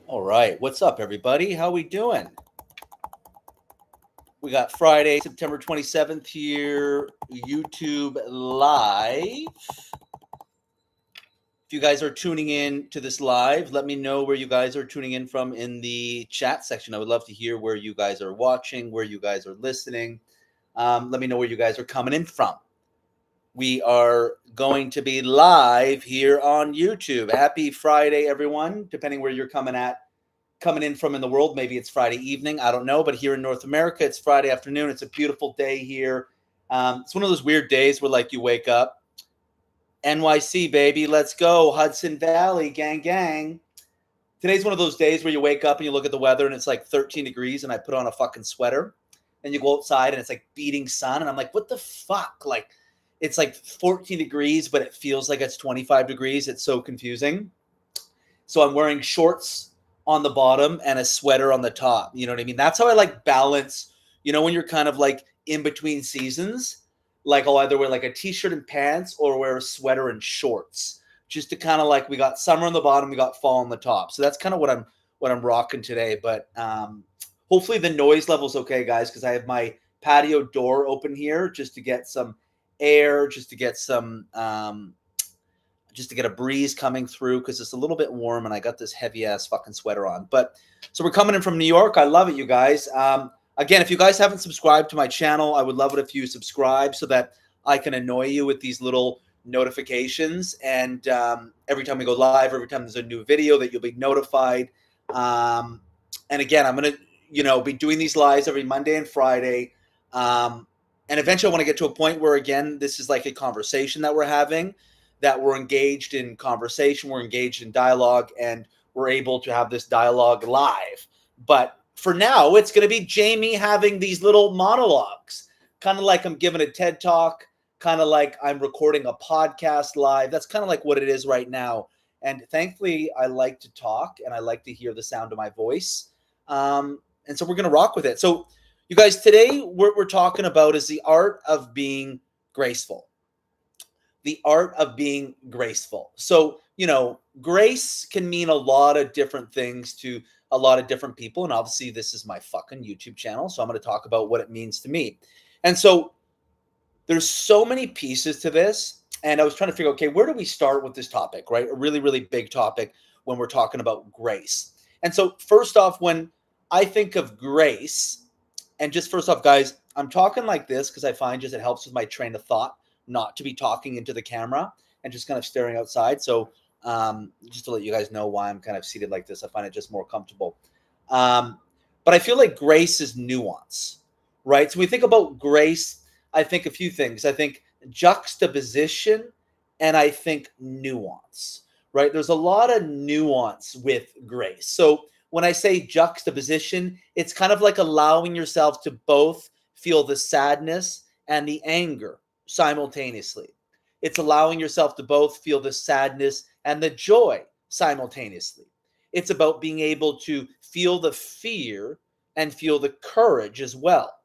All right, what's up, everybody? How we doing? We got Friday, September 27th here, YouTube live. If you guys are tuning in to this live, let me know where you guys are tuning in from in the chat section. I would love to hear where you guys are watching, where you guys are listening. Let me know where you guys are coming in from. We are going to be live here on YouTube. Happy Friday, everyone, depending where you're coming in from in the world. Maybe it's Friday evening. I don't know. But here in North America, it's Friday afternoon. It's a beautiful day here. It's one of those weird days where like you wake up. NYC, baby. Let's go. Hudson Valley, gang, gang. Today's one of those days where you wake up and you look at the weather and it's like 13 degrees and I put on a fucking sweater. And you go outside and it's like beating sun. And I'm like, what the fuck? Like, it's like 14 degrees, but it feels like it's 25 degrees. It's so confusing. So I'm wearing shorts on the bottom and a sweater on the top. You know what I mean? That's how I like balance, when you're kind of like in between seasons, like I'll either wear like a t-shirt and pants or wear a sweater and shorts, just to kind of like, we got summer on the bottom, we got fall on the top. So that's kind of what I'm rocking today. But hopefully the noise level's okay, guys, because I have my patio door open here just to get some air, just to get a breeze coming through because it's a little bit warm and I got this heavy ass fucking sweater on. But so we're coming in from New York. I love it, you guys. Again, if you guys haven't subscribed to my channel, I would love it if you subscribe so that I can annoy you with these little notifications. And every time we go live, every time there's a new video, that you'll be notified. And again, I'm going to, be doing these lives every Monday and Friday. And eventually I want to get to a point where, again, this is like a conversation that we're having, that we're engaged in conversation, we're engaged in dialogue, and we're able to have this dialogue live. But for now, it's going to be Jamie having these little monologues, kind of like I'm giving a TED Talk, kind of like I'm recording a podcast live. That's kind of like what it is right now. And thankfully, I like to talk and I like to hear the sound of my voice. And so we're going to rock with it. So you guys, today what we're talking about is the art of being graceful. The art of being graceful. So, grace can mean a lot of different things to a lot of different people. And obviously, this is my fucking YouTube channel. So I'm going to talk about what it means to me. And so there's so many pieces to this. And I was trying to figure, okay, where do we start with this topic, right? A really, really big topic when we're talking about grace. And so first off, when I think of grace, and just first off, guys, I'm talking like this because I find just it helps with my train of thought, not to be talking into the camera and just kind of staring outside. So just to let you guys know why I'm kind of seated like this, I find it just more comfortable. But I feel like grace is nuance, right? So when we think about grace, I think a few things. I think juxtaposition and I think nuance, right? There's a lot of nuance with grace. So when I say juxtaposition, it's kind of like allowing yourself to both feel the sadness and the anger simultaneously. It's allowing yourself to both feel the sadness and the joy simultaneously. It's about being able to feel the fear and feel the courage as well,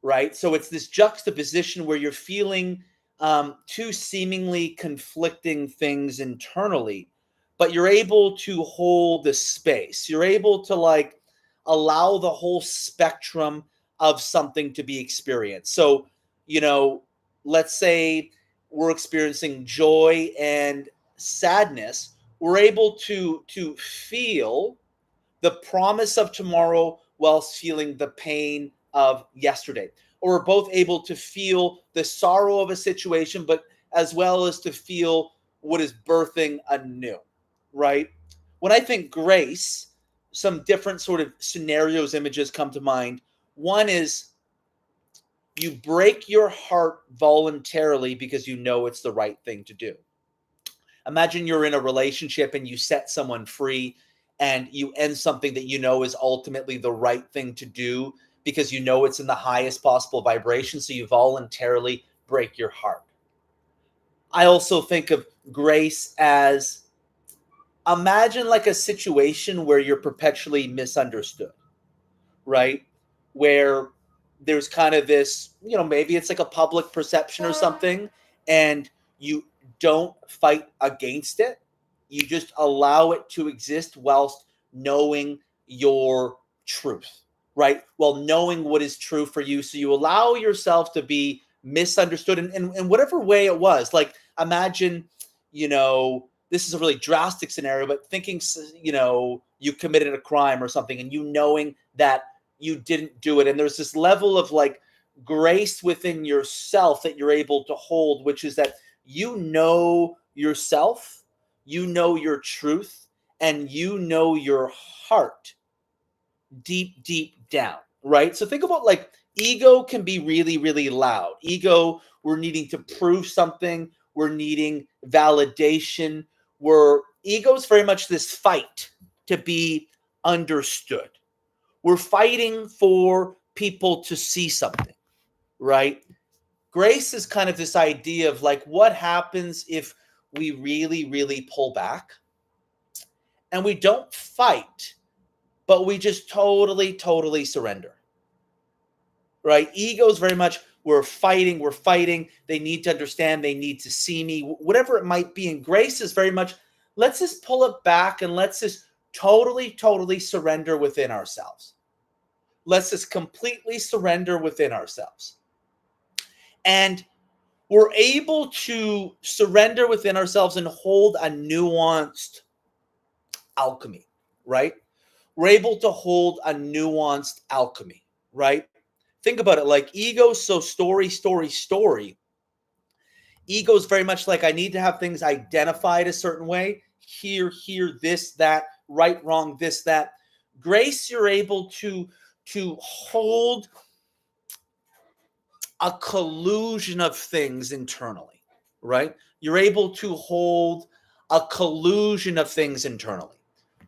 right? So it's this juxtaposition where you're feeling two seemingly conflicting things internally, but you're able to hold the space. You're able to like allow the whole spectrum of something to be experienced. So, let's say we're experiencing joy and sadness. We're able to feel the promise of tomorrow whilst feeling the pain of yesterday. Or we're both able to feel the sorrow of a situation, but as well as to feel what is birthing anew, right? When I think grace, some different sort of scenarios, images come to mind. One is you break your heart voluntarily because you know it's the right thing to do. Imagine you're in a relationship and you set someone free and you end something that you know is ultimately the right thing to do because you know it's in the highest possible vibration. So you voluntarily break your heart. I also think of grace as, imagine like a situation where you're perpetually misunderstood, right? Where there's kind of this, maybe it's like a public perception or something, and you don't fight against it. You just allow it to exist whilst knowing your truth, right? Well, knowing what is true for you. So you allow yourself to be misunderstood in whatever way it was. Like, imagine, this is a really drastic scenario, but thinking, you committed a crime or something and you knowing that you didn't do it. And there's this level of like grace within yourself that you're able to hold, which is that you know yourself, you know your truth, and you know your heart deep, deep down, right? So think about like ego can be really, really loud. Ego, we're needing to prove something. We're needing validation. Ego's very much this fight to be understood. We're fighting for people to see something, right? Grace is kind of this idea of like, what happens if we really, really pull back and we don't fight, but we just totally, totally surrender, right? Ego is very much, we're fighting. They need to understand. They need to see me, whatever it might be. And grace is very much, let's just pull it back and let's just totally, totally surrender within ourselves. Let's just completely surrender within ourselves. And we're able to surrender within ourselves and hold a nuanced alchemy, right? We're able to hold a nuanced alchemy, right? Think about it, like ego, so story. Ego is very much like, I need to have things identified a certain way. Here, this, that, right, wrong, this, that. Grace, you're able to hold a collusion of things internally, right? You're able to hold a collusion of things internally,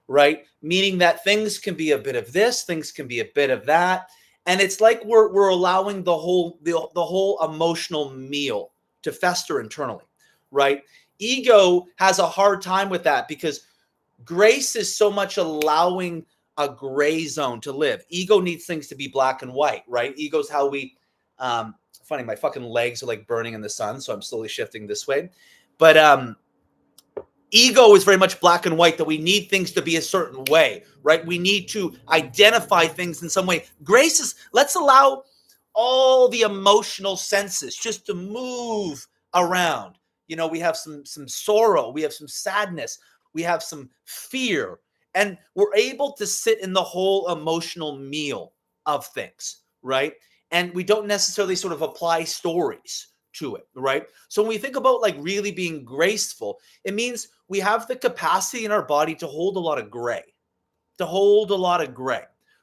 right? Meaning that things can be a bit of this, things can be a bit of that. And it's like we're allowing the whole emotional meal to fester internally, right? Ego has a hard time with that because grace is so much allowing a gray zone to live. Ego needs things to be black and white, right? Ego's how we, funny, my fucking legs are like burning in the sun, so I'm slowly shifting this way. But ego is very much black and white, that we need things to be a certain way, right? We need to identify things in some way. Grace is, let's allow all the emotional senses just to move around. We have some sorrow, we have some sadness, we have some fear, and we're able to sit in the whole emotional meal of things, right? And we don't necessarily sort of apply stories to it, right? So when we think about like really being graceful, it means we have the capacity in our body to hold a lot of gray,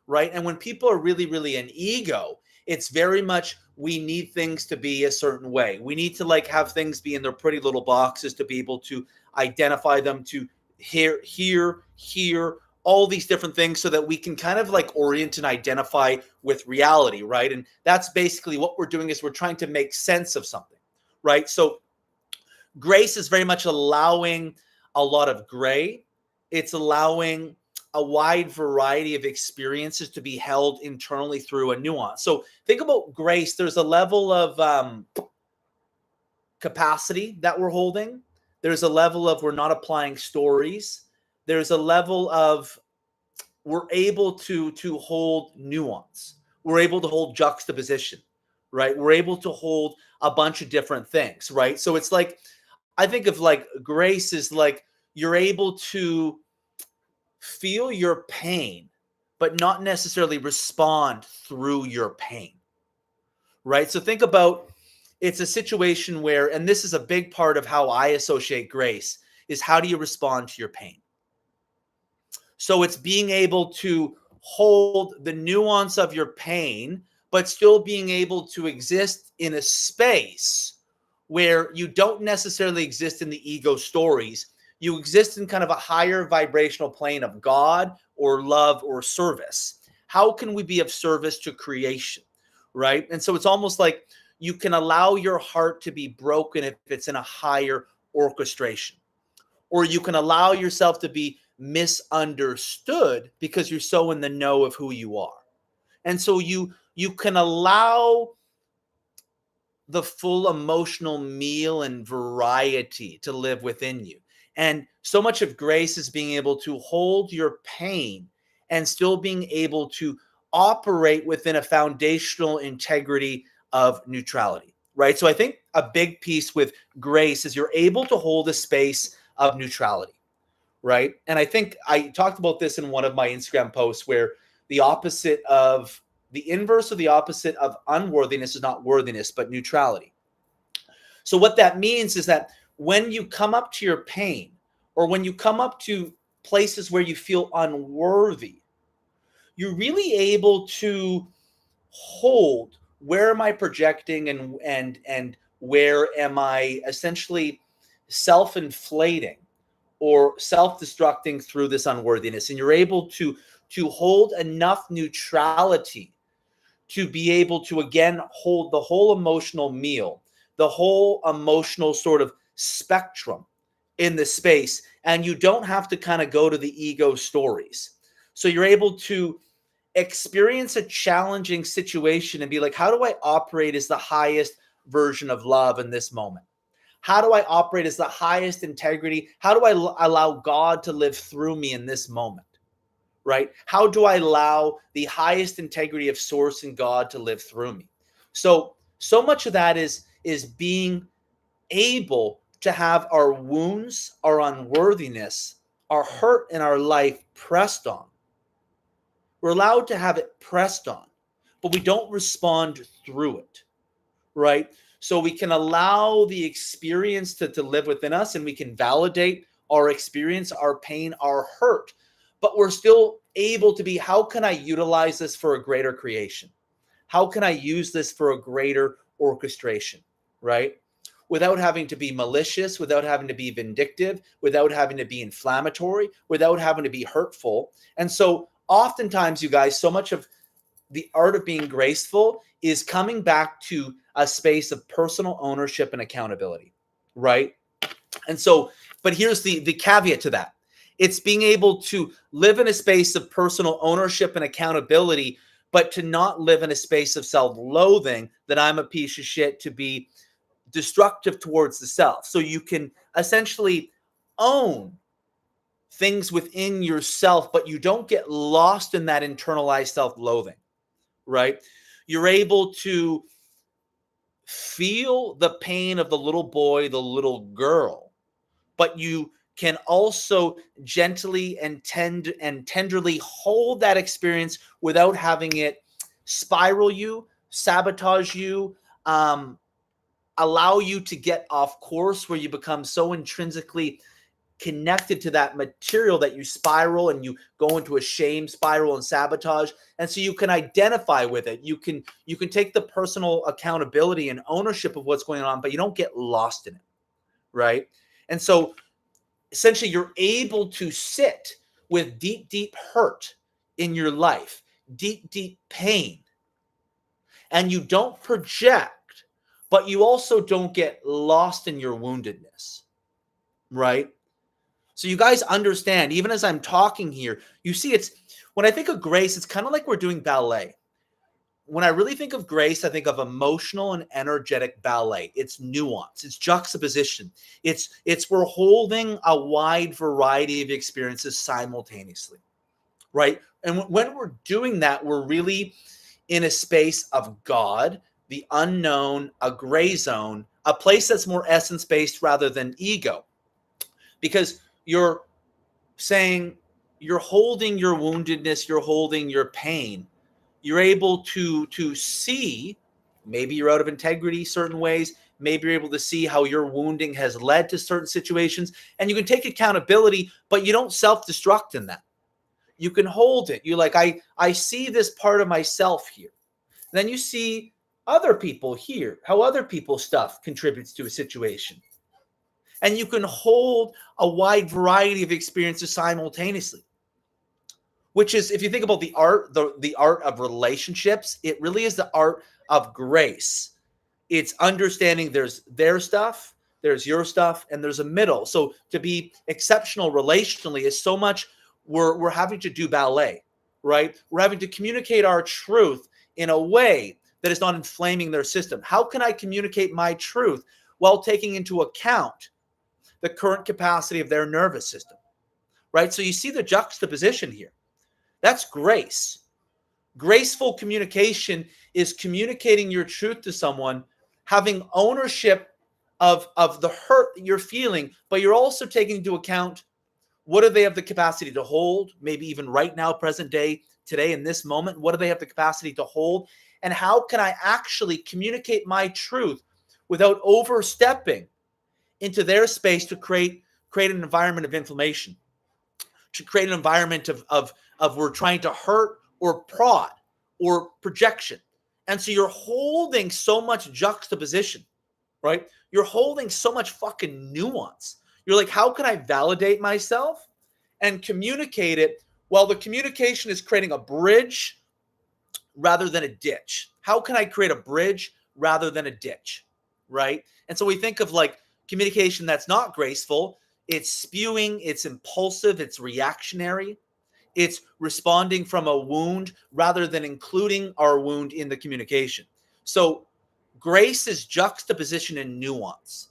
right? And when people are really, really in ego, it's very much, we need things to be a certain way. We need to like have things be in their pretty little boxes to be able to identify them, to hear, all these different things, so that we can kind of like orient and identify with reality, right? And that's basically what we're doing, is we're trying to make sense of something, right? So grace is very much allowing a lot of gray. It's allowing a wide variety of experiences to be held internally through a nuance. So think about grace. There's a level of capacity that we're holding. There's a level of, we're not applying stories. There's a level of, we're able to hold nuance. We're able to hold juxtaposition, right? We're able to hold a bunch of different things, right? So it's like, I think of like grace is like, you're able to feel your pain, but not necessarily respond through your pain, right? So think about, it's a situation where, and this is a big part of how I associate grace, is how do you respond to your pain? So it's being able to hold the nuance of your pain, but still being able to exist in a space where you don't necessarily exist in the ego stories. You exist in kind of a higher vibrational plane of God or love or service. How can we be of service to creation, right? And so it's almost like you can allow your heart to be broken if it's in a higher orchestration, or you can allow yourself to be misunderstood because you're so in the know of who you are. And so you can allow the full emotional meal and variety to live within you. And so much of grace is being able to hold your pain and still being able to operate within a foundational integrity of neutrality, right? So I think a big piece with grace is you're able to hold a space of neutrality, right? And I think I talked about this in one of my Instagram posts where the inverse of the opposite of unworthiness is not worthiness, but neutrality. So what that means is that when you come up to your pain, or when you come up to places where you feel unworthy, you're really able to hold, where am I projecting, and where am I essentially self-inflating or self-destructing through this unworthiness. And you're able to hold enough neutrality to be able to, again, hold the whole emotional meal, the whole emotional sort of spectrum in the space. And you don't have to kind of go to the ego stories. So you're able to experience a challenging situation and be like, how do I operate as the highest version of love in this moment? How do I operate as the highest integrity? How do I allow God to live through me in this moment? Right? How do I allow the highest integrity of source and God to live through me? So much of that is being able to have our wounds, our unworthiness, our hurt in our life pressed on. We're allowed to have it pressed on, but we don't respond through it, right? So we can allow the experience to live within us, and we can validate our experience, our pain, our hurt, but we're still able to be, how can I utilize this for a greater creation? How can I use this for a greater orchestration, right? Without having to be malicious, without having to be vindictive, without having to be inflammatory, without having to be hurtful. And so oftentimes, you guys, so much of the art of being graceful is coming back to a space of personal ownership and accountability, right? And so, but here's the caveat to that. It's being able to live in a space of personal ownership and accountability, but to not live in a space of self-loathing, that I'm a piece of shit, to be destructive towards the self. So you can essentially own things within yourself, but you don't get lost in that internalized self-loathing, right? You're able to feel the pain of the little boy, the little girl, but you can also gently and tenderly hold that experience without having it spiral you, sabotage you, allow you to get off course where you become so intrinsically connected to that material that you spiral and you go into a shame spiral and sabotage. And so you can identify with it. You can take the personal accountability and ownership of what's going on, but you don't get lost in it, right? And so essentially you're able to sit with deep, deep hurt in your life, deep, deep pain, and you don't project, but you also don't get lost in your woundedness, right? So you guys understand, even as I'm talking here, you see, it's, when I think of grace, it's kind of like we're doing ballet. When I really think of grace, I think of emotional and energetic ballet. It's nuance, it's juxtaposition. It's we're holding a wide variety of experiences simultaneously, right? And when we're doing that, we're really in a space of God, the unknown, a gray zone, a place that's more essence-based rather than ego. Because you're saying, you're holding your woundedness, you're holding your pain. You're able to see, maybe you're out of integrity certain ways, maybe you're able to see how your wounding has led to certain situations, and you can take accountability, but you don't self-destruct in that. You can hold it. You're like, I see this part of myself here. Then you see other people here, how other people's stuff contributes to a situation. And you can hold a wide variety of experiences simultaneously, which is, if you think about the art, the art of relationships, it really is the art of grace. It's understanding there's their stuff, there's your stuff, and there's a middle. So to be exceptional relationally is so much, we're having to do ballet, right? We're having to communicate our truth in a way that is not inflaming their system. How can I communicate my truth while taking into account the current capacity of their nervous system, right? So you see the juxtaposition here. That's grace. Graceful communication is communicating your truth to someone, having ownership of the hurt that you're feeling, but you're also taking into account what do they have the capacity to hold, maybe even right now, present day, today, in this moment, what do they have the capacity to hold? And how can I actually communicate my truth without overstepping into their space to create an environment of inflammation, to create an environment of we're trying to hurt or prod or projection. And so you're holding so much juxtaposition, right? You're holding so much fucking nuance. You're like, how can I validate myself and communicate it while the communication is creating a bridge rather than a ditch? How can I create a bridge rather than a ditch, right? And so we think of like communication that's not graceful. It's spewing, it's impulsive, it's reactionary. It's responding from a wound rather than including our wound in the communication. So grace is juxtaposition and nuance.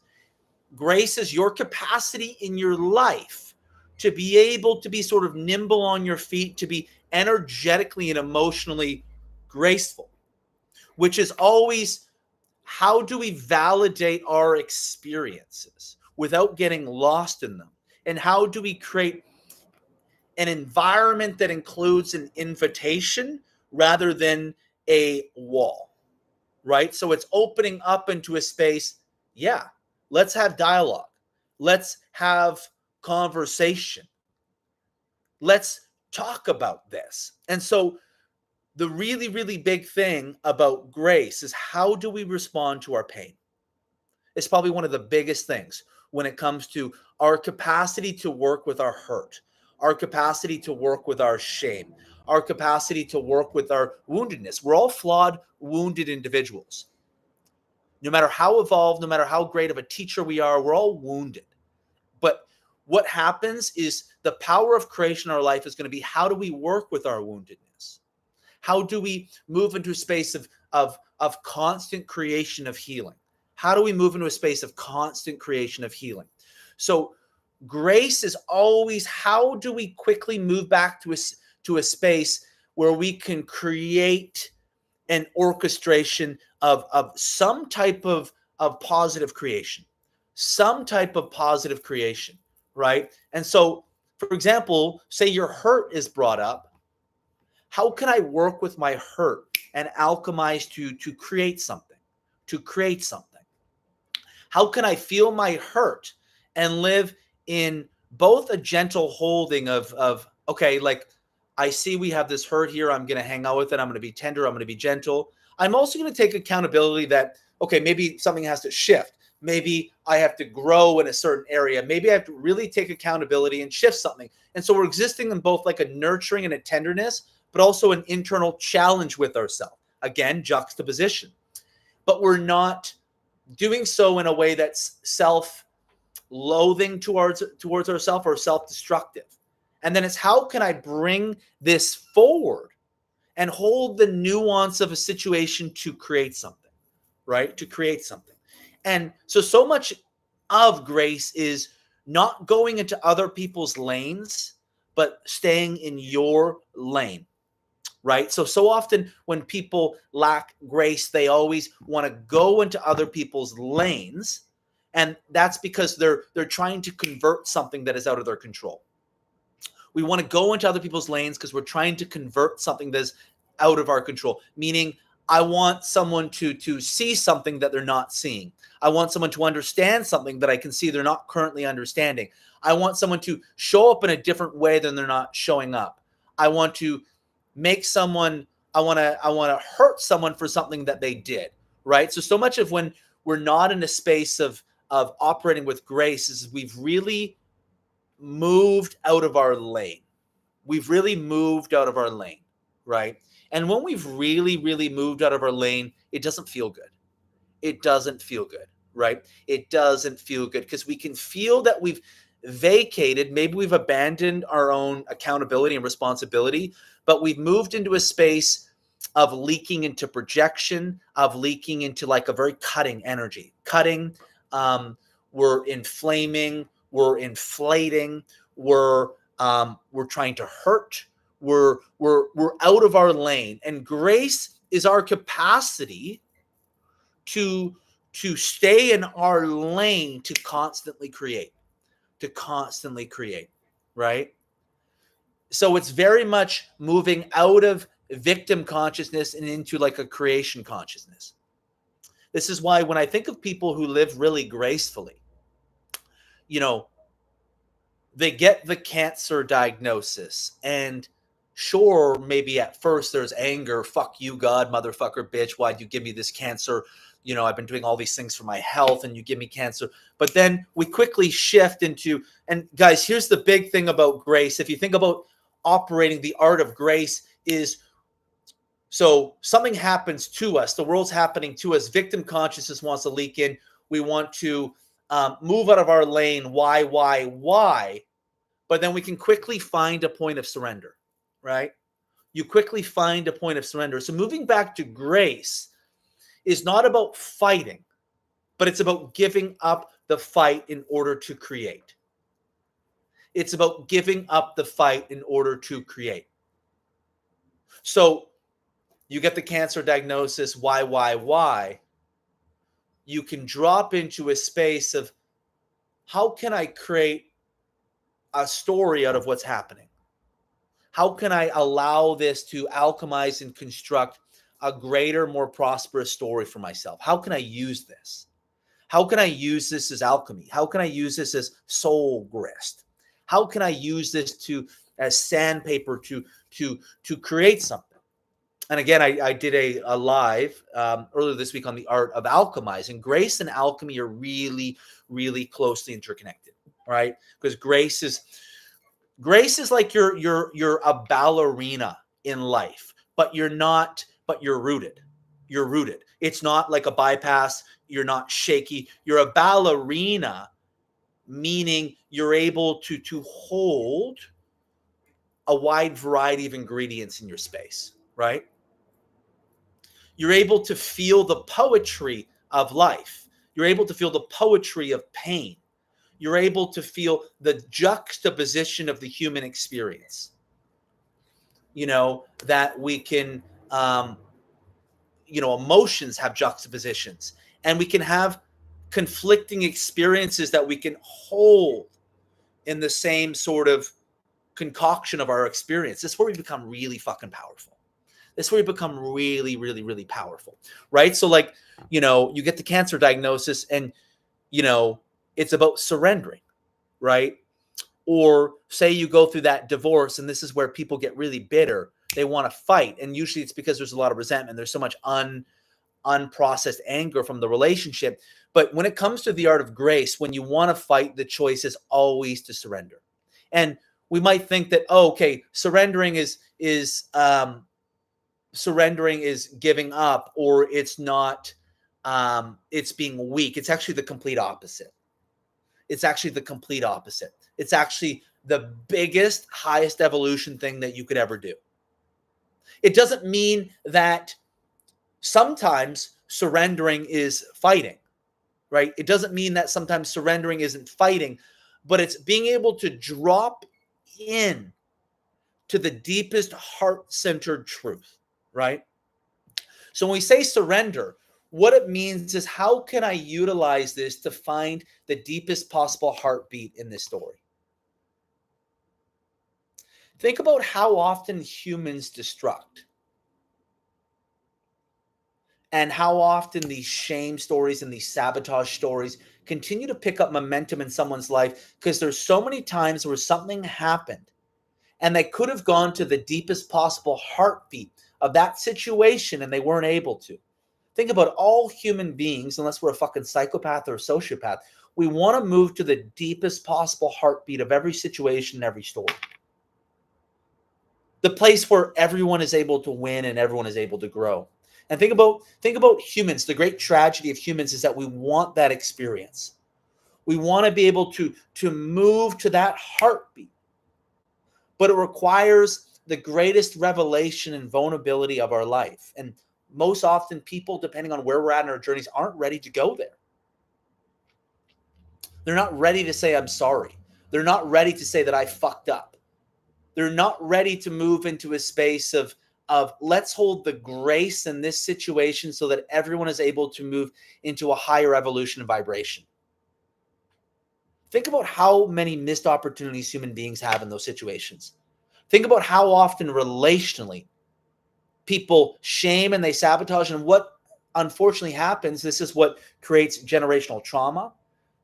Grace is your capacity in your life to be able to be sort of nimble on your feet, to be energetically and emotionally graceful, which is always, how do we validate our experiences without getting lost in them? And how do we create an environment that includes an invitation rather than a wall, right? So it's opening up into a space. Yeah, let's have dialogue. Let's have conversation. Let's talk about this. And so the really, really big thing about grace is, how do we respond to our pain? It's probably one of the biggest things when it comes to our capacity to work with our hurt, our capacity to work with our shame, our capacity to work with our woundedness. We're all flawed, wounded individuals. No matter how evolved, no matter how great of a teacher we are, we're all wounded. But what happens is the power of creation in our life is going to be, how do we work with our woundedness? How do we move into a space of constant creation of healing? How do we move into a space of constant creation of healing? So grace is always, how do we quickly move back to a space where we can create an orchestration of some type of positive creation, some type of positive creation, right? And so, for example, say your hurt is brought up. How can I work with my hurt and alchemize to create something, to create something? How can I feel my hurt and live in both a gentle holding of okay, like, I see we have this hurt here. I'm going to hang out with it. I'm going to be tender. I'm going to be gentle. I'm also going to take accountability that, okay, maybe something has to shift. Maybe I have to grow in a certain area. Maybe I have to really take accountability and shift something. And so we're existing in both like a nurturing and a tenderness, but also an internal challenge with ourselves. Again, juxtaposition. But we're not doing so in a way that's self-loathing towards ourselves or self-destructive. And then it's, how can I bring this forward and hold the nuance of a situation to create something, right? To create something. And so much of grace is not going into other people's lanes, but staying in your lane, right? So often when people lack grace, they always want to go into other people's lanes. And that's because they're trying to convert something that is out of their control. We want to go into other people's lanes because we're trying to convert something that's out of our control. Meaning, I want someone to see something that they're not seeing. I want someone to understand something that I can see they're not currently understanding. I want someone to show up in a different way than they're not showing up. I want to make someone, I want to hurt someone for something that they did, right? So much of when we're not in a space of operating with grace is we've really moved out of our lane. We've really moved out of our lane, right? And when we've really, really moved out of our lane, it doesn't feel good. It doesn't feel good, right? It doesn't feel good because we can feel that we've vacated, maybe we've abandoned our own accountability and responsibility, but we've moved into a space of leaking into projection, of leaking into like a very cutting energy. Cutting, we're inflaming, we're inflating, we're trying to hurt, we're out of our lane. And grace is our capacity to stay in our lane, to constantly create, right? So it's very much moving out of victim consciousness and into like a creation consciousness. This is why when I think of people who live really gracefully, you know, they get the cancer diagnosis, and sure, maybe at first there's anger. Fuck you, God, motherfucker, bitch. Why'd you give me this cancer? You know, I've been doing all these things for my health and you give me cancer. But then we quickly shift into, and guys, here's the big thing about grace. If you think about operating the art of grace is, so something happens to us, the world's happening to us, victim consciousness wants to leak in, we want to move out of our lane, why? But then we can quickly find a point of surrender, right? You quickly find a point of surrender. So moving back to grace is not about fighting, but it's about giving up the fight in order to create. It's about giving up the fight in order to create. So you get the cancer diagnosis, why? You can drop into a space of, how can I create a story out of what's happening? How can I allow this to alchemize and construct a greater, more prosperous story for myself? How can I use this? How can I use this as alchemy? How can I use this as soul grist? How can I use this as sandpaper to create something? And again, I did a live earlier this week on the art of alchemizing. Grace and alchemy are really, really closely interconnected, right? Because grace is like you're a ballerina in life, but you're not, but you're rooted. You're rooted. It's not like a bypass. You're not shaky. You're a ballerina, meaning you're able to hold a wide variety of ingredients in your space, right? You're able to feel the poetry of life. You're able to feel the poetry of pain. You're able to feel the juxtaposition of the human experience. You know, that we can, emotions have juxtapositions, and we can have conflicting experiences that we can hold in the same sort of concoction of our experience. This is where we become really fucking powerful. This is where we become really, really, really powerful, right? So like, you get the cancer diagnosis and, it's about surrendering, right? Or say you go through that divorce, and this is where people get really bitter. They want to fight. And usually it's because there's a lot of resentment. There's so much unprocessed anger from the relationship. But when it comes to the art of grace, when you want to fight, the choice is always to surrender. And we might think that, surrendering is giving up, or it's not, it's being weak. It's actually the complete opposite. It's actually the biggest, highest evolution thing that you could ever do. It doesn't mean that sometimes surrendering is fighting, right? It doesn't mean that sometimes surrendering isn't fighting, but it's being able to drop in to the deepest heart-centered truth, right? So when we say surrender, what it means is, how can I utilize this to find the deepest possible heartbeat in this story? Think about how often humans destruct, and how often these shame stories and these sabotage stories continue to pick up momentum in someone's life, because there's so many times where something happened and they could have gone to the deepest possible heartbeat of that situation and they weren't able to. Think about all human beings, unless we're a fucking psychopath or a sociopath, we want to move to the deepest possible heartbeat of every situation, every story. The place where everyone is able to win and everyone is able to grow. And think about humans. The great tragedy of humans is that we want that experience. We want to be able to move to that heartbeat. But it requires the greatest revelation and vulnerability of our life. And most often people, depending on where we're at in our journeys, aren't ready to go there. They're not ready to say, I'm sorry. They're not ready to say that I fucked up. They're not ready to move into a space of let's hold the grace in this situation so that everyone is able to move into a higher evolution and vibration. Think about how many missed opportunities human beings have in those situations. Think about how often relationally people shame and they sabotage. And what unfortunately happens, this is what creates generational trauma.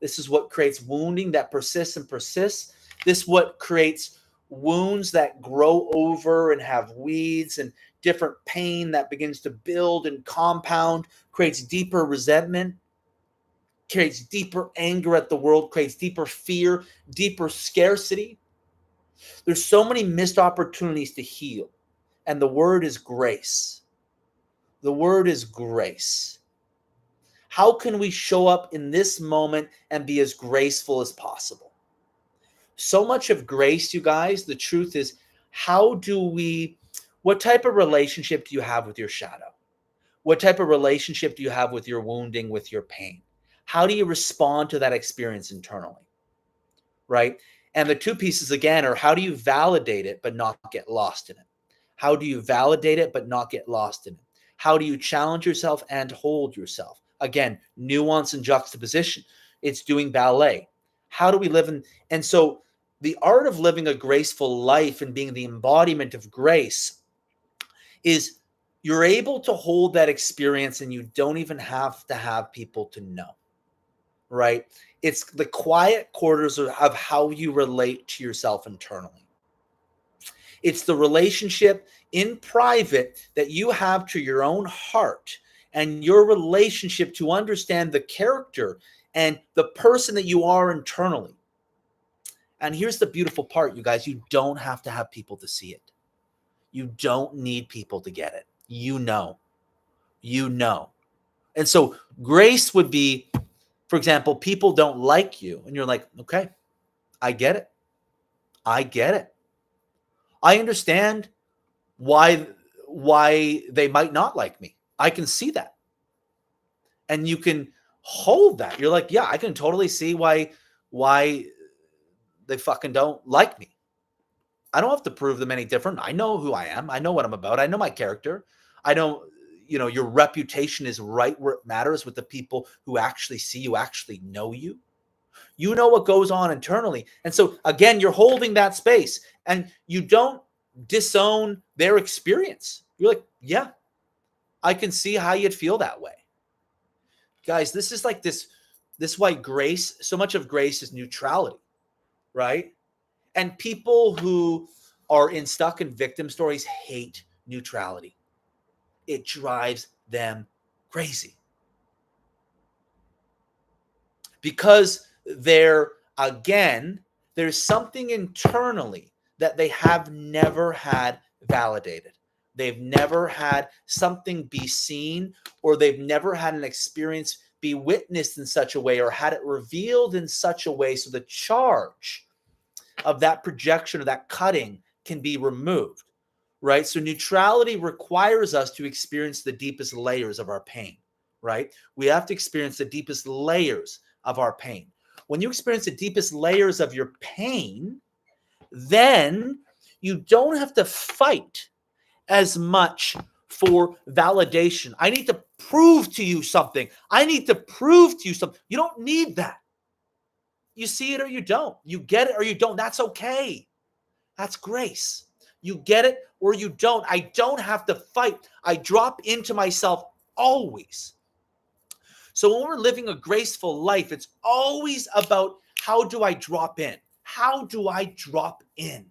This is what creates wounding that persists and persists. This is what creates wounds that grow over and have weeds and different pain that begins to build and compound, creates deeper resentment, creates deeper anger at the world, creates deeper fear, deeper scarcity. There's so many missed opportunities to heal. And the word is grace. The word is grace. How can we show up in this moment and be as graceful as possible? So much of grace, you guys, the truth is, what type of relationship do you have with your shadow? What type of relationship do you have with your wounding, with your pain? How do you respond to that experience internally? Right? And the two pieces again are, how do you validate it but not get lost in it? How do you validate it but not get lost in it? How do you challenge yourself and hold yourself? Again, nuance and juxtaposition. It's doing ballet. How do we live in? And so the art of living a graceful life and being the embodiment of grace is you're able to hold that experience and you don't even have to have people to know, right? It's the quiet quarters of how you relate to yourself internally. It's the relationship in private that you have to your own heart and your relationship to understand the character and the person that you are internally. And here's the beautiful part, you guys. You don't have to have people to see it. You don't need people to get it. You know. And so grace would be, for example, people don't like you. And you're like, okay, I get it. I understand why they might not like me. I can see that. And you can hold that. You're like, yeah, I can totally see why they fucking don't like me. I don't have to prove them any different. I know who I am. I know what I'm about. I know my character. I know, your reputation is right where it matters with the people who actually see you, actually know you. You know what goes on internally. And so again, you're holding that space and you don't disown their experience. You're like, yeah, I can see how you'd feel that way. Guys, this is like this why grace, so much of grace is neutrality, right? And people who are stuck in victim stories hate neutrality. It drives them crazy. Because there's something internally that they have never had validated. They've never had something be seen, or they've never had an experience be witnessed in such a way or had it revealed in such a way so the charge of that projection or that cutting can be removed, right? So neutrality requires us to experience the deepest layers of our pain, right? We have to experience the deepest layers of our pain. When you experience the deepest layers of your pain, then you don't have to fight as much for validation. I need to prove to you something. You don't need that. You see it or you don't. You get it or you don't. That's okay. That's grace. You get it or you don't. I don't have to fight. I drop into myself always. So when we're living a graceful life, it's always about, how do I drop in? How do I drop in?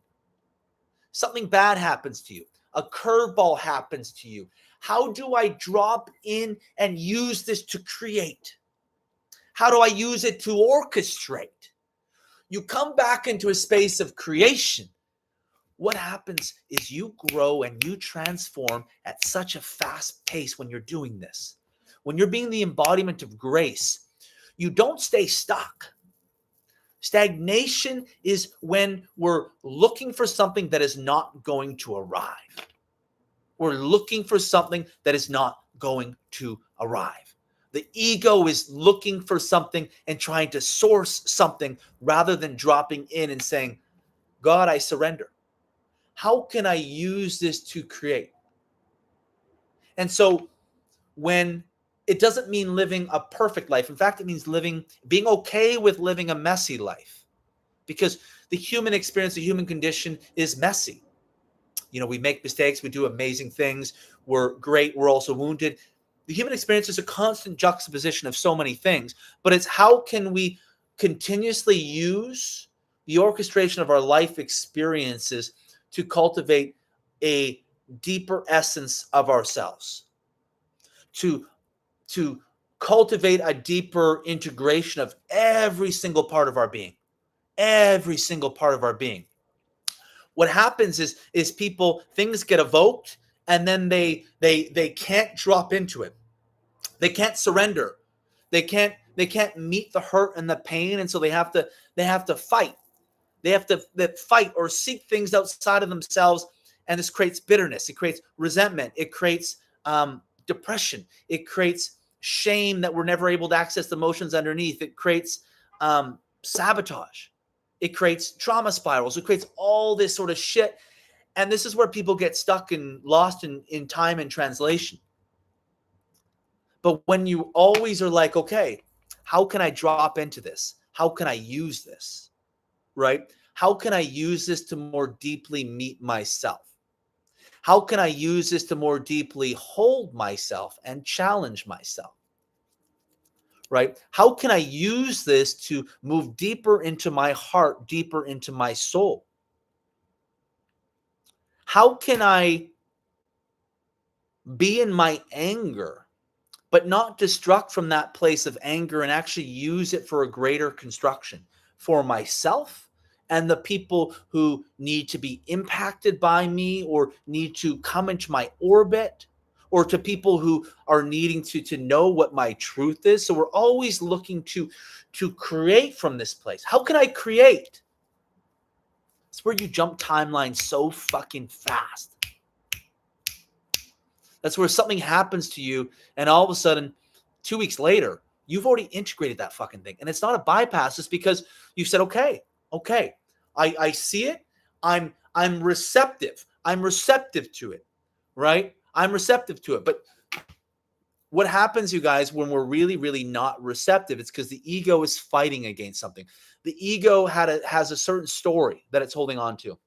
Something bad happens to you. A curveball happens to you. How do I drop in and use this to create? How do I use it to orchestrate? You come back into a space of creation. What happens is you grow and you transform at such a fast pace when you're doing this. When you're being the embodiment of grace, you don't stay stuck. Stagnation is when we're looking for something that is not going to arrive. We're looking for something that is not going to arrive. The ego is looking for something and trying to source something rather than dropping in and saying, God, I surrender. How can I use this to create? And so when it doesn't mean living a perfect life. In fact, it means being okay with living a messy life, because the human experience, the human condition is messy. You know, we make mistakes, we do amazing things, we're great, we're also wounded. The human experience is a constant juxtaposition of so many things, but it's how can we continuously use the orchestration of our life experiences to cultivate a deeper essence of ourselves, to cultivate a deeper integration of every single part of our being, every single part of our being. What happens is things get evoked, and then they can't drop into it. They can't surrender. They can't meet the hurt and the pain, and so they have to fight. They have to fight or seek things outside of themselves, and this creates bitterness. It creates resentment. It creates depression. It creates shame that we're never able to access the emotions underneath. It creates sabotage. It creates trauma spirals. It creates all this sort of shit. And this is where people get stuck and lost in time and translation. But when you always are like, okay, how can I drop into this? How can I use this? Right? How can I use this to more deeply meet myself? How can I use this to more deeply hold myself and challenge myself? Right? How can I use this to move deeper into my heart, deeper into my soul? How can I be in my anger, but not destruct from that place of anger and actually use it for a greater construction for myself and the people who need to be impacted by me or need to come into my orbit, or to people who are needing to know what my truth is. So we're always looking to create from this place. How can I create? It's where you jump timelines so fucking fast. That's where something happens to you, and all of a sudden, 2 weeks later, you've already integrated that fucking thing. And it's not a bypass. It's because you said, okay, I see it. I'm receptive. I'm receptive to it, right? I'm receptive to it. But what happens, you guys, when we're really, really not receptive, it's because the ego is fighting against something. The ego has a certain story that it's holding on to.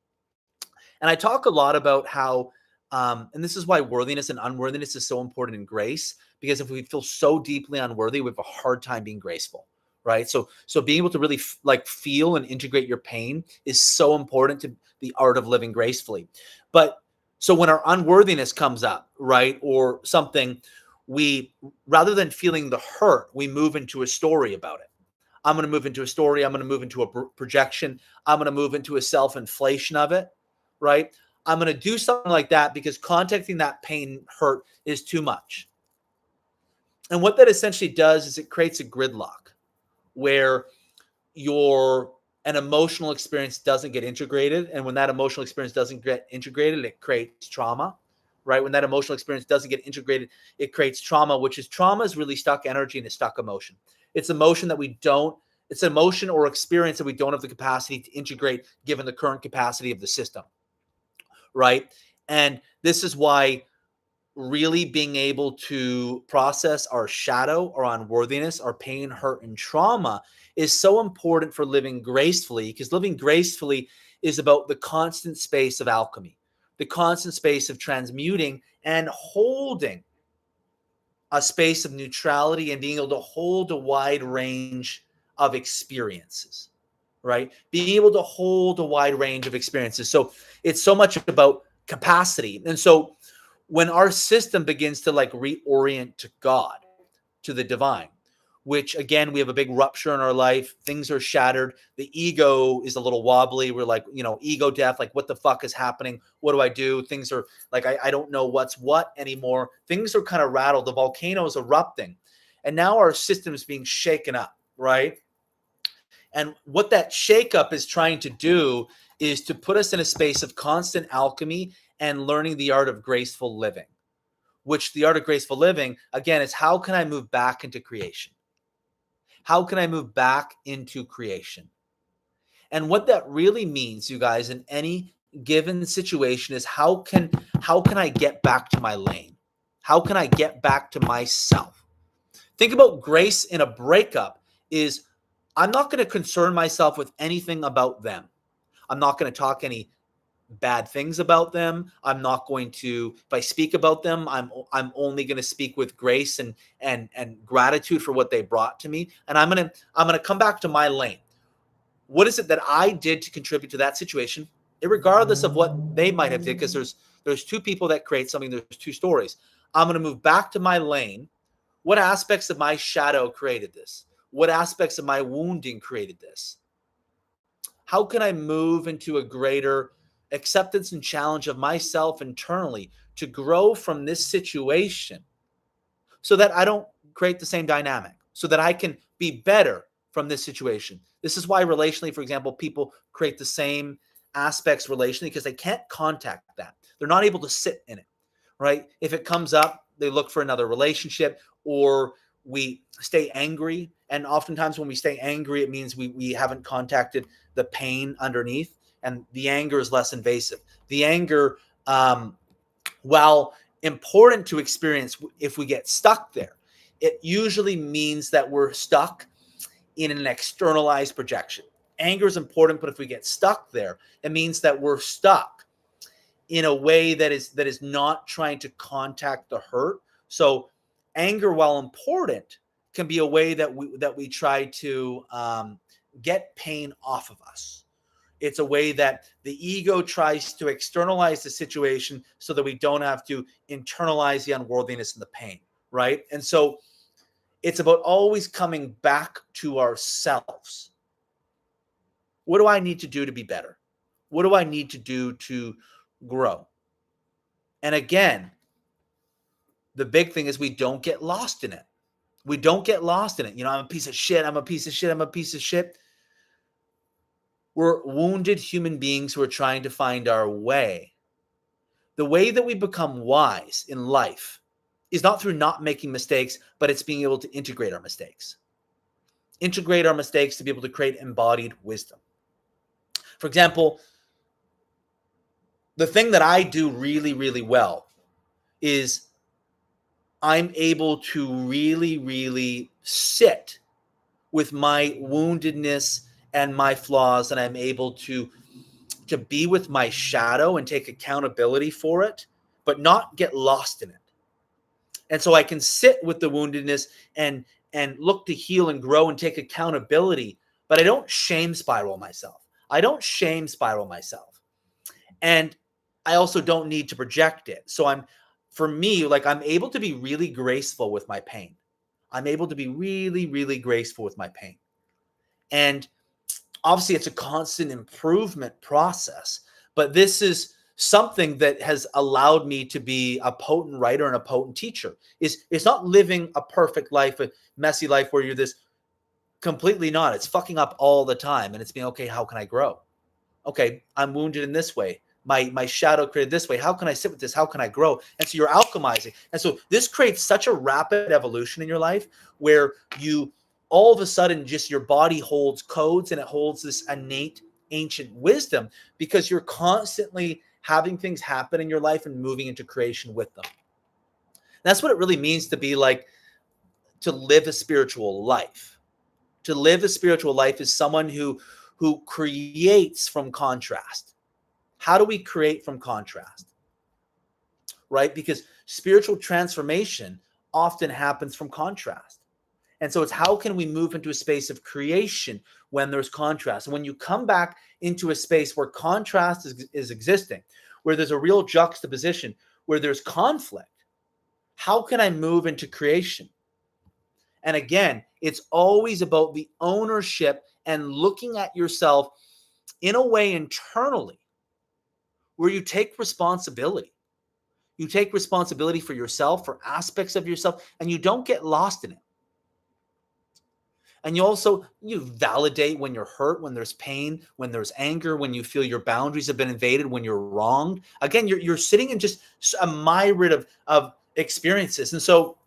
And I talk a lot about how, and this is why worthiness and unworthiness is so important in grace, because if we feel so deeply unworthy, we have a hard time being graceful, right? So being able to really feel and integrate your pain is so important to the art of living gracefully. But so when our unworthiness comes up, right, or something, we, rather than feeling the hurt, we move into a story about it. I'm going to move into a story. I'm going to move into a projection. I'm going to move into a self-inflation of it, right? I'm going to do something like that because contacting that pain hurt is too much. And what that essentially does is it creates a gridlock where an emotional experience doesn't get integrated. And when that emotional experience doesn't get integrated, it creates trauma, right? When that emotional experience doesn't get integrated, it creates trauma, which is trauma is really stuck energy and it's stuck emotion. It's emotion that it's an emotion or experience that we don't have the capacity to integrate given the current capacity of the system, right? And this is why really being able to process our shadow, our unworthiness, our pain, hurt, and trauma is so important for living gracefully, because living gracefully is about the constant space of alchemy, the constant space of transmuting and holding a space of neutrality and being able to hold a wide range of experiences, right? Being able to hold a wide range of experiences. So it's so much about capacity. And so when our system begins to reorient to God, to the divine, which again, we have a big rupture in our life, things are shattered, the ego is a little wobbly, we're ego death, what the fuck is happening, what do I do? Things are I don't know what's what anymore. Things are kind of rattled, the volcano is erupting, and now our system is being shaken up, right? And what that shakeup is trying to do is to put us in a space of constant alchemy and learning the art of graceful living, which the art of graceful living, again, is how can I move back into creation? How can I move back into creation? And what that really means, you guys, in any given situation is how can I get back to my lane? How can I get back to myself? Think about grace in a breakup is I'm not going to concern myself with anything about them. I'm not going to talk any bad things about them. I'm not going to, if I speak about them, I'm only going to speak with grace and gratitude for what they brought to me. And I'm going to come back to my lane. What is it that I did to contribute to that situation, regardless of what they might have did? Because there's two people that create something. There's two stories. I'm going to move back to my lane. What aspects of my shadow created this? What aspects of my wounding created this? How can I move into a greater acceptance and challenge of myself internally to grow from this situation so that I don't create the same dynamic, so that I can be better from this situation? This is why relationally, for example, people create the same aspects relationally because they can't contact that. They're not able to sit in it, right? If it comes up, they look for another relationship, or we stay angry. And oftentimes when we stay angry, it means we haven't contacted the pain underneath, and the anger is less invasive. The anger, while important to experience, if we get stuck there, it usually means that we're stuck in an externalized projection. Anger is important, but if we get stuck there, it means that we're stuck in a way that is not trying to contact the hurt. So anger, while important, can be a way that we try to get pain off of us. It's a way that the ego tries to externalize the situation so that we don't have to internalize the unworthiness and the pain, right? And so it's about always coming back to ourselves. What do I need to do to be better? What do I need to do to grow? And again, the big thing is we don't get lost in it. We don't get lost in it. You know, I'm a piece of shit. I'm a piece of shit. I'm a piece of shit. We're wounded human beings who are trying to find our way. The way that we become wise in life is not through not making mistakes, but it's being able to integrate our mistakes. Integrate our mistakes to be able to create embodied wisdom. For example, the thing that I do really, really well is I'm able to really, really sit with my woundedness and my flaws, and I'm able to be with my shadow and take accountability for it, but not get lost in it. And so I can sit with the woundedness and look to heal and grow and take accountability, but I don't shame spiral myself. I don't shame spiral myself. And I also don't need to project it. So for me, like, I'm able to be really graceful with my pain. I'm able to be really, really graceful with my pain. And obviously it's a constant improvement process, but this is something that has allowed me to be a potent writer and a potent teacher. It's not living a perfect life, a messy life where you're this completely not. It's fucking up all the time. And it's being, okay, how can I grow? Okay, I'm wounded in this way. My shadow created this way. How can I sit with this? How can I grow? And so you're alchemizing. And so this creates such a rapid evolution in your life where you all of a sudden just your body holds codes and it holds this innate ancient wisdom because you're constantly having things happen in your life and moving into creation with them. And that's what it really means to be like, to live a spiritual life. To live a spiritual life is someone who creates from contrast. How do we create from contrast? Right? Because spiritual transformation often happens from contrast. And so it's how can we move into a space of creation when there's contrast? And when you come back into a space where contrast is existing, where there's a real juxtaposition, where there's conflict, how can I move into creation? And again, it's always about the ownership and looking at yourself in a way internally where you take responsibility. You take responsibility for yourself, for aspects of yourself, and you don't get lost in it. And you validate when you're hurt, when there's pain, when there's anger, when you feel your boundaries have been invaded, when you're wronged. Again, you're sitting in just a myriad of experiences. And so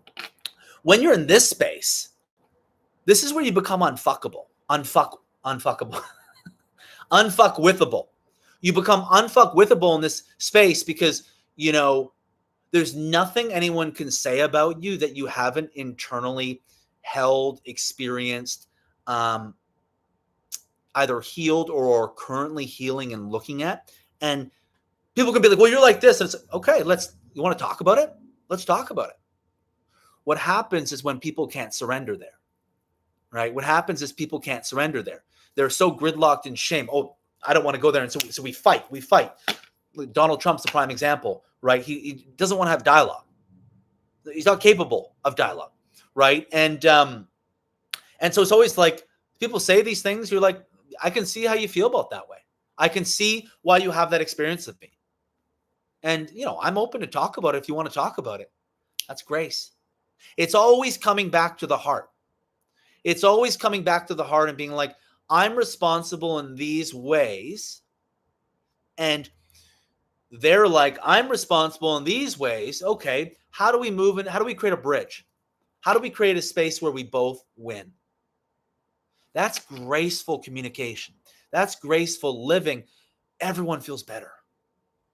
when you're in this space, this is where you become unfuckable, unfuckable, unfuckwithable. You become unfuckwithable in this space because, you know, there's nothing anyone can say about you that you haven't internally held, experienced, either healed or currently healing and looking at. And people can be like, well, you're like this. And it's okay, you want to talk about it? Let's talk about it. What happens is when people can't surrender there, right? What happens is people can't surrender there. They're so gridlocked in shame. Oh, I don't want to go there. And so we fight. Donald Trump's the prime example, right? He doesn't want to have dialogue. He's not capable of dialogue, right? And so it's always like people say these things. You're like, I can see how you feel about that way. I can see why you have that experience with me. And, you know, I'm open to talk about it if you want to talk about it. That's grace. It's always coming back to the heart. It's always coming back to the heart and being like, I'm responsible in these ways. And they're like, I'm responsible in these ways. Okay, how do we move in? How do we create a bridge? How do we create a space where we both win? That's graceful communication. That's graceful living. Everyone feels better.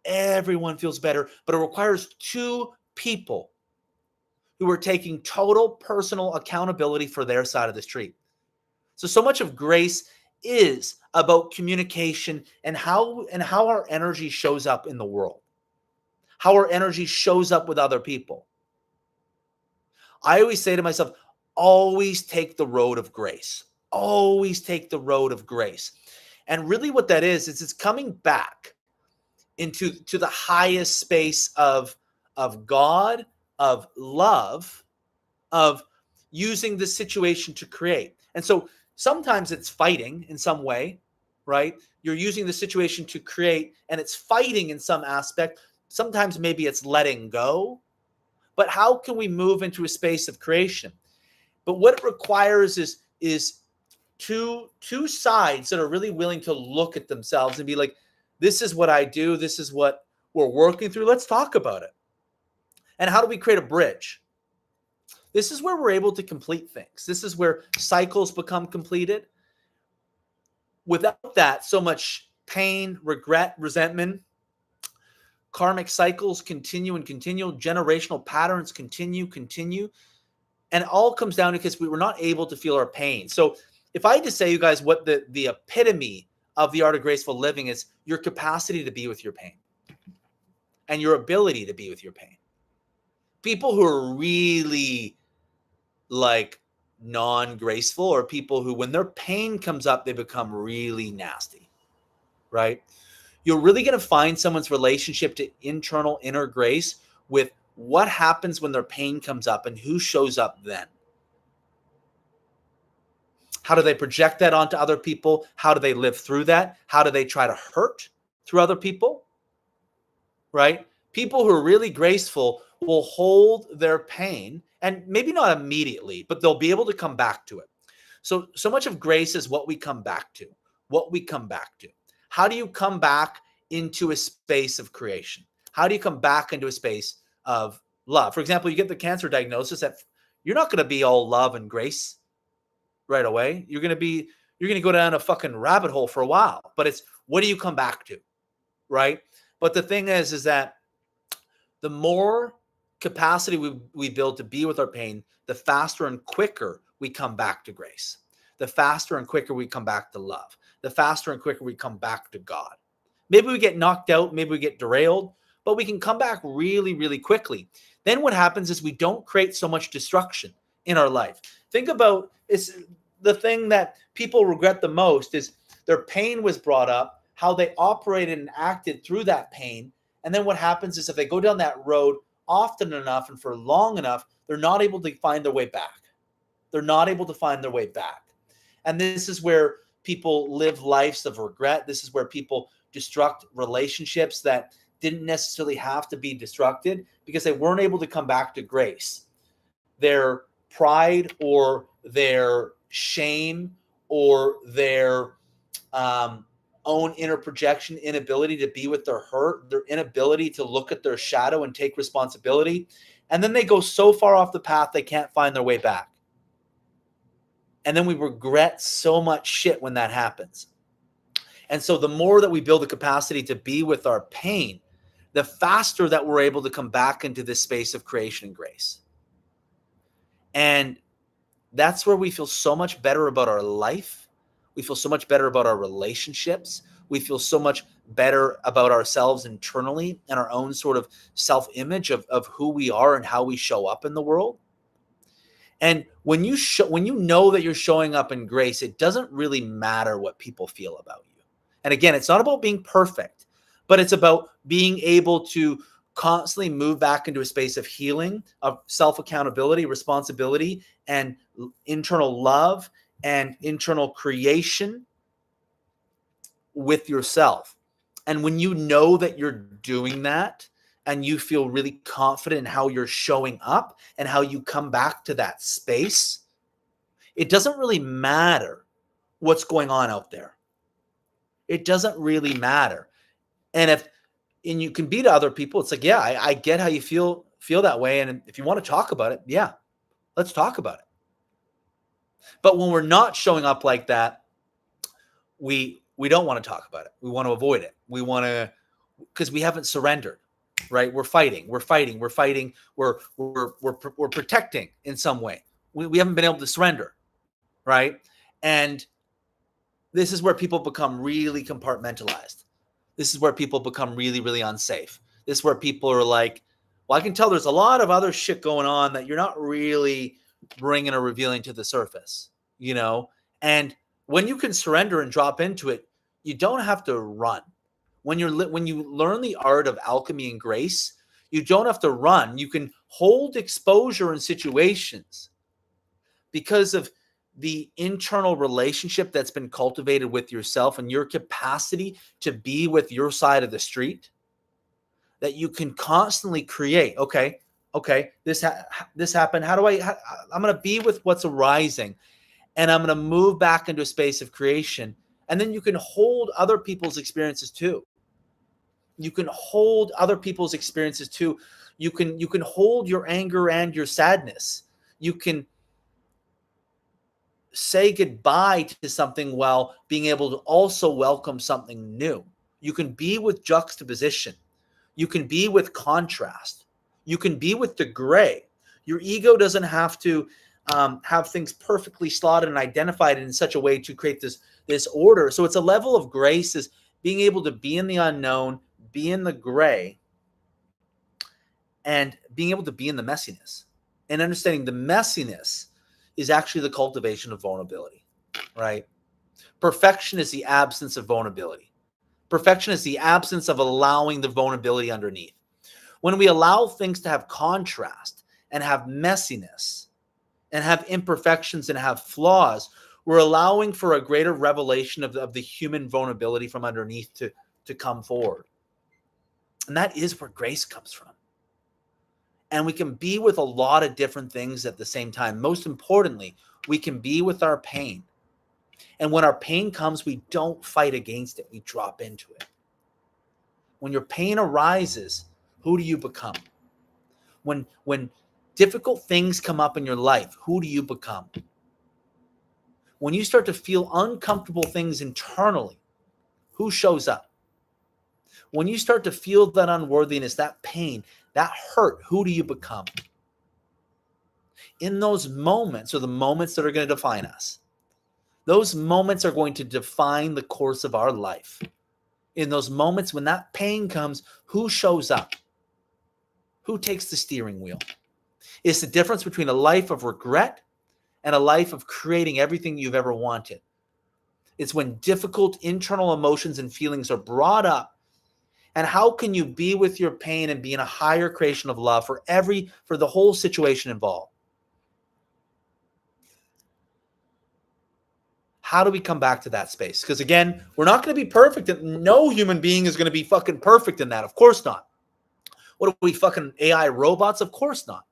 Everyone feels better, but it requires two people who are taking total personal accountability for their side of the street. So much of grace is about communication and how our energy shows up in the world, how our energy shows up with other people. I always say to myself, always take the road of grace. Always take the road of grace. And really what that is it's coming back into the highest space of God, of love, of using the situation to create. And so sometimes it's fighting in some way, right? You're using the situation to create and it's fighting in some aspect. Sometimes maybe it's letting go. But how can we move into a space of creation? But what it requires is two sides that are really willing to look at themselves and be like, this is what I do. This is what we're working through. Let's talk about it. And how do we create a bridge? This is where we're able to complete things. This is where cycles become completed. Without that, so much pain, regret, resentment, karmic cycles continue and continue. Generational patterns continue. And it all comes down to because we were not able to feel our pain. So if I had to say, you guys, what the epitome of the art of graceful living is, your capacity to be with your pain and your ability to be with your pain. People who are really like non-graceful or people who, when their pain comes up, they become really nasty, right? You're really going to find someone's relationship to internal inner grace with what happens when their pain comes up and who shows up then. How do they project that onto other people? How do they live through that? How do they try to hurt through other people? Right? People who are really graceful will hold their pain, and maybe not immediately, but they'll be able to come back to it. So much of grace is what we come back to, How do you come back into a space of creation? How do you come back into a space of love? For example, you get the cancer diagnosis, that you're not going to be all love and grace right away. You're going to go down a fucking rabbit hole for a while, but it's, what do you come back to? Right? But the thing is that the more capacity we build to be with our pain, the faster and quicker we come back to grace. The faster and quicker we come back to love. The faster and quicker we come back to God. Maybe we get knocked out, maybe we get derailed, but we can come back really, really quickly. Then what happens is we don't create so much destruction in our life. Think about, it's the thing that people regret the most is their pain was brought up, how they operated and acted through that pain. And then what happens is if they go down that road often enough and for long enough, they're not able to find their way back. And this is where people live lives of regret. This is where people destruct relationships that didn't necessarily have to be destructed because they weren't able to come back to grace. Their pride or their shame or their own inner projection, inability to be with their hurt, their inability to look at their shadow and take responsibility And then they go so far off the path, they can't find their way back. And then we regret so much shit when that happens. And so the more that we build the capacity to be with our pain, the faster that we're able to come back into this space of creation and grace. And that's where we feel so much better about our life. We feel so much better about our relationships. We feel so much better about ourselves internally and our own sort of self-image of who we are and how we show up in the world. And when you know that you're showing up in grace, it doesn't really matter what people feel about you. And again, it's not about being perfect, but it's about being able to constantly move back into a space of healing, of self-accountability, responsibility, and internal love and internal creation with yourself. And when you know that you're doing that and you feel really confident in how you're showing up and how you come back to that space, it doesn't really matter what's going on out there. It doesn't really matter. And you can be to other people, it's like, yeah, I get how you feel that way. And if you want to talk about it, yeah, let's talk about it. But when we're not showing up like that, we don't want to talk about it. We want to avoid it. We want to, because we haven't surrendered, right? We're fighting. We're protecting in some way. We haven't been able to surrender, right? And this is where people become really compartmentalized. This is where people become really, really unsafe. This is where people are like, well, I can tell there's a lot of other shit going on that you're not really bringing or revealing to the surface, you know? And when you can surrender and drop into it, you don't have to run. When you learn the art of alchemy and grace, you don't have to run. You can hold exposure in situations because of the internal relationship that's been cultivated with yourself and your capacity to be with your side of the street, that you can constantly create. Okay, this happened. I'm going to be with what's arising, and I'm going to move back into a space of creation. And then you can hold other people's experiences too. You can hold other people's experiences too. You can hold your anger and your sadness. You can say goodbye to something while being able to also welcome something new. You can be with juxtaposition. You can be with contrast. You can be with the gray. Your ego doesn't have to have things perfectly slotted and identified in such a way to create this order. So it's a level of grace, is being able to be in the unknown, be in the gray, and being able to be in the messiness, and understanding the messiness is actually the cultivation of vulnerability, right? Perfection is the absence of vulnerability. Perfection is the absence of allowing the vulnerability underneath. When we allow things to have contrast and have messiness and have imperfections and have flaws, we're allowing for a greater revelation of the human vulnerability from underneath to come forward. And that is where grace comes from. And we can be with a lot of different things at the same time. Most importantly, we can be with our pain. And when our pain comes, we don't fight against it. We drop into it. When your pain arises, who do you become? When difficult things come up in your life, who do you become? When you start to feel uncomfortable things internally, who shows up? When you start to feel that unworthiness, that pain, that hurt, who do you become? In those moments are the moments that are going to define us. Those moments are going to define the course of our life. In those moments when that pain comes, who shows up? Who takes the steering wheel? It's the difference between a life of regret and a life of creating everything you've ever wanted. It's when difficult internal emotions and feelings are brought up. And how can you be with your pain and be in a higher creation of love for the whole situation involved? How do we come back to that space? Because again, we're not going to be perfect. No human being is going to be fucking perfect in that. Of course not. What are we, fucking AI robots? Of course not.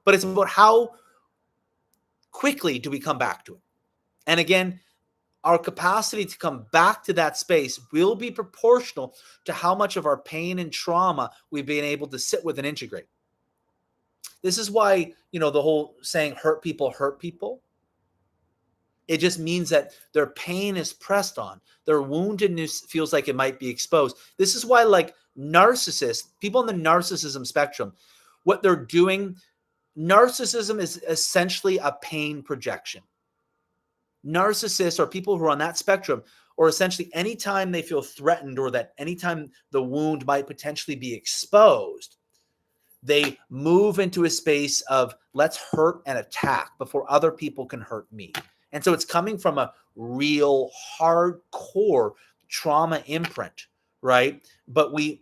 But it's about how quickly do we come back to it. And again, our capacity to come back to that space will be proportional to how much of our pain and trauma we've been able to sit with and integrate. This is why, the whole saying hurt people. It just means that their pain is pressed on. Their woundedness feels like it might be exposed. This is why, like, narcissists, people in the narcissism spectrum, what they're doing, narcissism is essentially a pain projection. Narcissists, or people who are on that spectrum, or essentially anytime they feel threatened, or that anytime the wound might potentially be exposed, they move into a space of let's hurt and attack before other people can hurt me. And so it's coming from a real hardcore trauma imprint, right? But we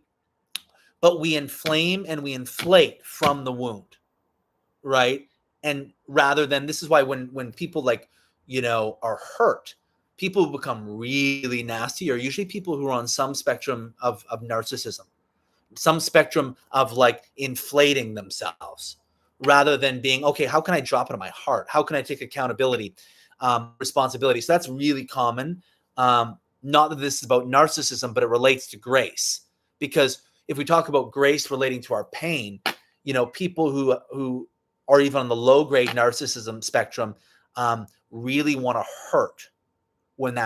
inflame and we inflate from the wound, right? And rather than, this is why when people are hurt, people who become really nasty are usually people who are on some spectrum of narcissism, some spectrum of like inflating themselves, rather than being, okay, how can I drop it in my heart? How can I take accountability, responsibility? So that's really common. Not that this is about narcissism, but it relates to grace. Because if we talk about grace relating to our pain, people who are even on the low grade narcissism spectrum really want to hurt when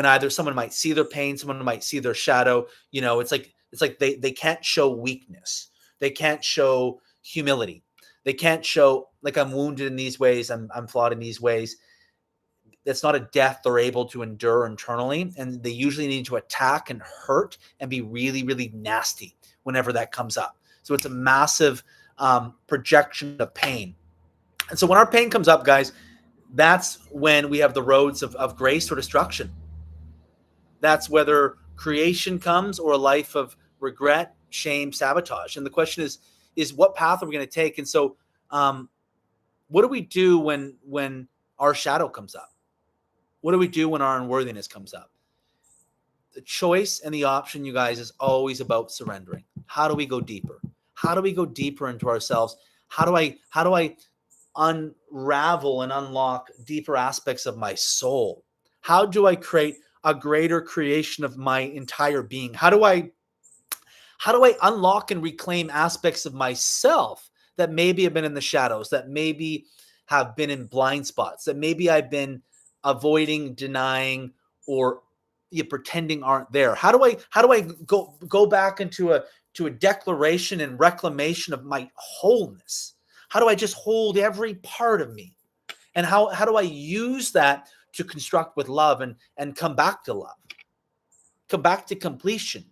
either someone might see their pain, someone might see their shadow. It's like they can't show weakness. They can't show humility. They can't show, like, I'm wounded in these ways, I'm flawed in these ways. That's not a death they're able to endure internally. And they usually need to attack and hurt and be really, really nasty whenever that comes up. So it's a massive projection of pain. And so when our pain comes up, guys, that's when we have the roads of grace or destruction. That's whether creation comes or a life of regret, shame, sabotage. And the question is what path are we going to take? And so what do we do when our shadow comes up? What do we do when our unworthiness comes up? The choice and the option, you guys, is always about surrendering. How do we go deeper? How do we go deeper into ourselves? How do I unravel and unlock deeper aspects of my soul? How do I create a greater creation of my entire being? How do I unlock and reclaim aspects of myself that maybe have been in the shadows, that maybe have been in blind spots, that maybe I've been avoiding, denying, or pretending aren't there? How do I go back into a declaration and reclamation of my wholeness? How do I just hold every part of me? And how do I use that to construct with love and come back to love, come back to completion,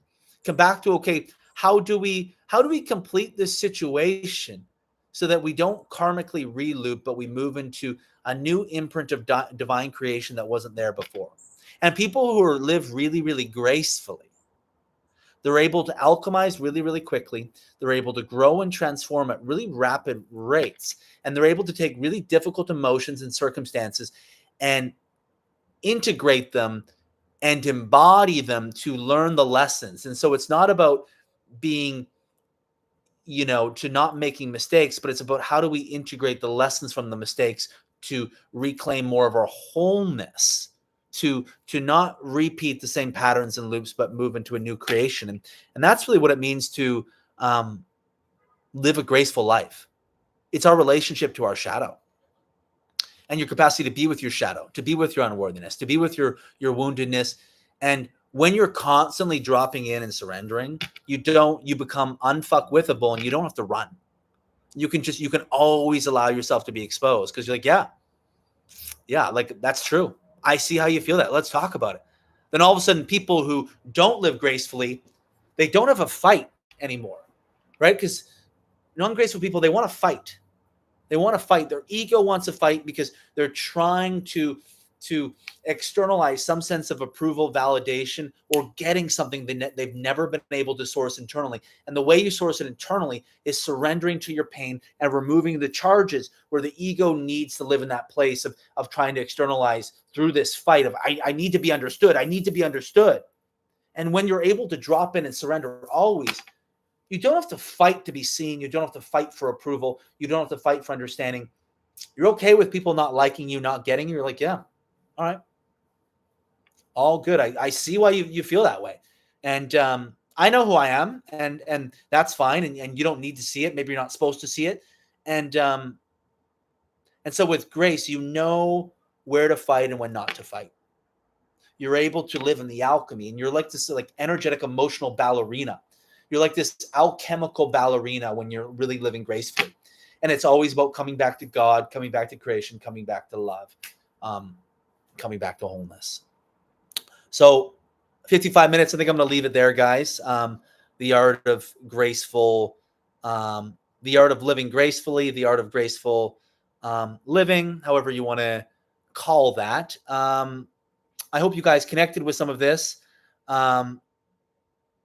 come back to, okay, how do we complete this situation so that we don't karmically re-loop, but we move into a new imprint of divine creation that wasn't there before? And people who live really, really gracefully, they're able to alchemize really, really quickly. They're able to grow and transform at really rapid rates. And they're able to take really difficult emotions and circumstances and integrate them and embody them to learn the lessons. And so it's not about being, to not making mistakes, but it's about how do we integrate the lessons from the mistakes to reclaim more of our wholeness, to not repeat the same patterns and loops, but move into a new creation. And that's really what it means to live a graceful life. It's our relationship to our shadow and your capacity to be with your shadow, to be with your unworthiness, to be with your woundedness. And when you're constantly dropping in and surrendering, you become unfuckwithable, and you don't have to run. You can always allow yourself to be exposed, because you're like, yeah, like, that's true. I see how you feel that. Let's talk about it. Then all of a sudden, people who don't live gracefully, they don't have a fight anymore, right? Because non-graceful people, they want to fight. They want to fight. Their ego wants to fight because they're trying to externalize some sense of approval, validation, or getting something they've never been able to source internally. And the way you source it internally is surrendering to your pain and removing the charges where the ego needs to live in that place of trying to externalize through this fight of, I need to be understood. I need to be understood. And when you're able to drop in and surrender always, you don't have to fight to be seen. You don't have to fight for approval. You don't have to fight for understanding. You're okay with people not liking you, not getting you. You're like, yeah, all right, all good. I see why you feel that way. And I know who I am, and that's fine. And you don't need to see it. Maybe you're not supposed to see it. And so with grace, you know where to fight and when not to fight. You're able to live in the alchemy, and you're like this like energetic, emotional ballerina. You're like this alchemical ballerina when you're really living gracefully. And it's always about coming back to God, coming back to creation, coming back to love, coming back to wholeness. So 55 minutes, I think I'm going to leave it there, guys. The art of graceful, the art of living gracefully, the art of graceful living, however you want to call that. I hope you guys connected with some of this.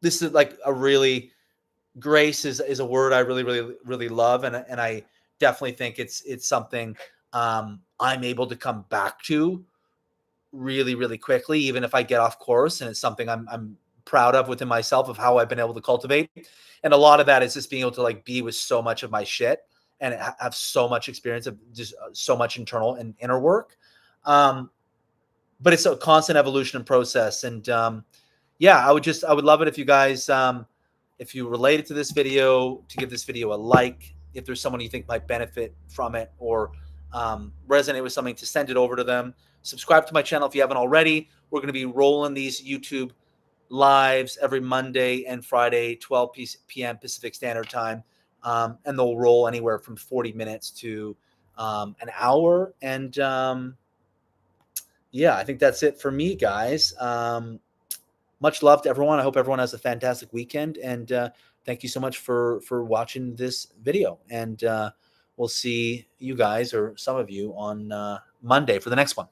This is like a really, grace is a word I really, really, really love. And I definitely think it's something I'm able to come back to really, really quickly, even if I get off course. And it's something I'm proud of within myself, of how I've been able to cultivate. And a lot of that is just being able to like be with so much of my shit and have so much experience of just so much internal and inner work. But it's a constant evolution and process. And yeah, I would love it if you guys, if you related to this video, to give this video a like. If there's someone you think might benefit from it or resonate with something, to send it over to them. Subscribe to my channel if you haven't already. We're going to be rolling these YouTube lives every Monday and Friday, 12 p.m. Pacific Standard Time. And they'll roll anywhere from 40 minutes to an hour. And yeah, I think that's it for me, guys. Much love to everyone. I hope everyone has a fantastic weekend. And thank you so much for watching this video. And we'll see you guys, or some of you, on Monday for the next one.